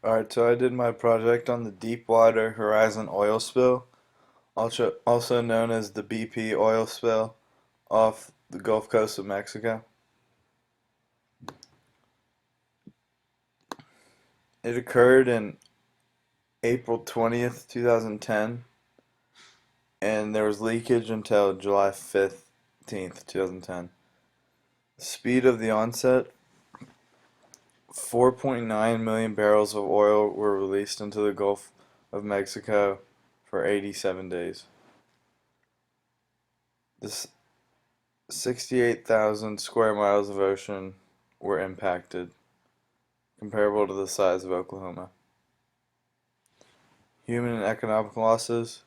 Alright, so I did my project on the Deepwater Horizon oil spill, also known as the BP oil spill off the Gulf Coast of Mexico. It occurred in April 20th, 2010, and there was leakage until July 15th, 2010. The speed of the onset: 4.9 million barrels of oil were released into the Gulf of Mexico for 87 days. This 68,000 square miles of ocean were impacted, comparable to the size of Oklahoma. Human and economic losses.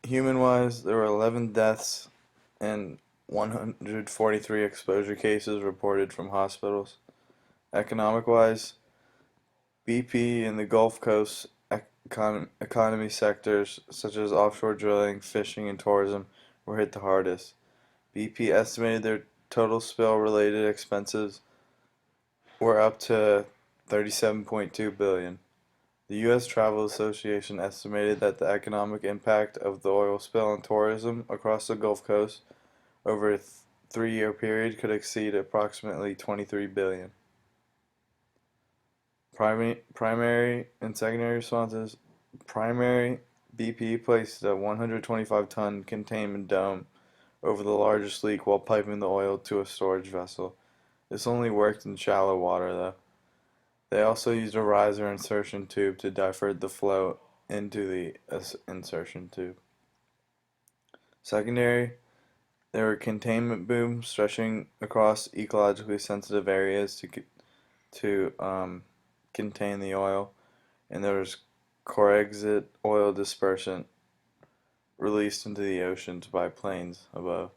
Human-wise, there were 11 deaths and 143 exposure cases reported from hospitals. Economic-wise, BP in the Gulf Coast economy sectors such as offshore drilling, fishing, and tourism were hit the hardest. BP estimated their total spill-related expenses were up to 37.2 billion. The U.S. Travel Association estimated that the economic impact of the oil spill on tourism across the Gulf Coast over a 3-year period could exceed approximately 23 billion. Primary and secondary responses. Primary: BP placed a 125-ton containment dome over the largest leak while piping the oil to a storage vessel. This only worked in shallow water, though. They also used a riser insertion tube to divert the flow into the insertion tube. Secondary: there were containment booms stretching across ecologically sensitive areas to contain the oil, and there was Corexit oil dispersant released into the oceans by planes above.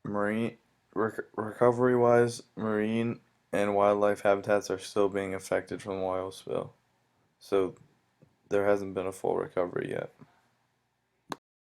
Marine recovery-wise, marine and wildlife habitats are still being affected from the oil spill, so there hasn't been a full recovery yet.